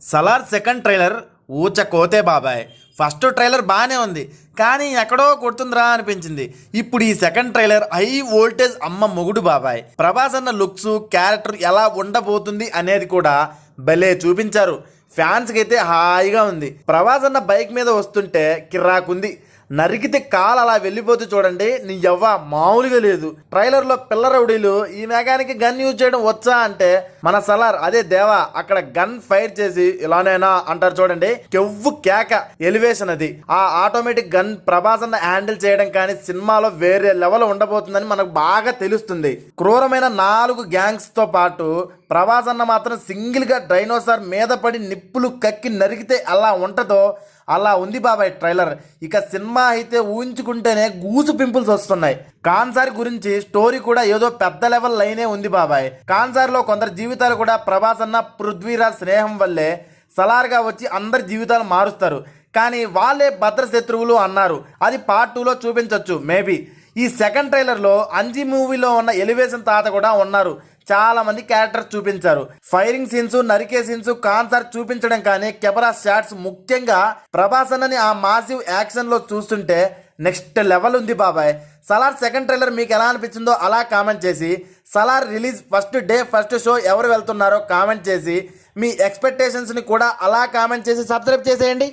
Salaar second trailer ఊచ కోతే బాబాయ్. First trailer బాగానే ఉంది, కానీ ఎక్కడో కొడుతుందిరా అనిపించింది. ఇప్పుడు ఈ సెకండ్ ట్రైలర్ హై వోల్టేజ్ అమ్మ మొగుడు బాబాయ్. ప్రభాస్ అన్న లుక్స్, క్యారెక్టర్ ఎలా ఉండబోతుంది అనేది కూడా భలే చూపించారు. ఫ్యాన్స్కి అయితే హాయిగా ఉంది. ప్రభాస్ అన్న బైక్ మీద వస్తుంటే కిర్రాకుంది. నరికితే కాలు అలా వెళ్ళిపోతే చూడండి, నీ యవ్వ మామూలుగా లేదు. ట్రైలర్లో పిల్ల రౌడీలు ఈ మెకానికి గన్ యూజ్ చేయడం వచ్చా అంటే మన సలార్ అదే దేవా అక్కడ గన్ ఫైర్ చేసి ఇలానేనా అంటారు చూడండి. కెవ్వు కేక ఎలివేషన్ అది. ఆ ఆటోమేటిక్ గన్ ప్రభాస్ అన్న హ్యాండిల్ చేయడం కానీ సినిమాలో వేరే లెవెల్ ఉండబోతుందని మనకు బాగా తెలుస్తుంది. క్రూరమైన 4 గ్యాంగ్స్ తో పాటు ప్రభాస్ అన్న మాత్రం సింగిల్ గా డైనోసార్ మీద పడి నిప్పులు కక్కి నరికితే ఎలా ఉంటుందో అలా ఉంది బాబాయ్ ట్రైలర్. ఇక సినిమా అయితే ఊహించుకుంటేనే గూసు పింపుల్స్ వస్తున్నాయి. కాన్సార్ గురించి స్టోరీ కూడా ఏదో పెద్ద లెవెల్ లైనే ఉంది బాబాయ్. కాన్సార్లో కొందరు జీవితాలు కూడా ప్రభాస్ అన్న పృథ్వీరాజ్ స్నేహం వల్లే సలార్గా వచ్చి అందరి జీవితాలు మారుస్తారు. కానీ వాళ్ళే భద్ర శత్రువులు అన్నారు. అది పార్ట్ 2లో చూపించవచ్చు మేబీ. ఈ సెకండ్ ట్రైలర్లో అంజీ మూవీలో ఉన్న ఎలివేషన్ తాత కూడా ఉన్నారు. చాలా మంది క్యారెక్టర్స్ చూపించారు. ఫైరింగ్ సీన్స్, నరికే సీన్స్, కాన్సర్ట్ చూపించడం కానీ కెమెరా షాట్స్, ముఖ్యంగా ప్రభాస్ అన్నని ఆ మాసివ్ యాక్షన్ లో చూస్తుంటే నెక్స్ట్ లెవెల్ ఉంది బాబాయ్. సలార్ సెకండ్ ట్రైలర్ మీకు ఎలా అనిపించిందో అలా కామెంట్ చేసి, Salaar release first day first show ఎవరు వెళ్తున్నారో కామెంట్ చేసి, మీ ఎక్స్పెక్టేషన్స్ని కూడా అలా కామెంట్ చేసి సబ్స్క్రైబ్ చేసేయండి.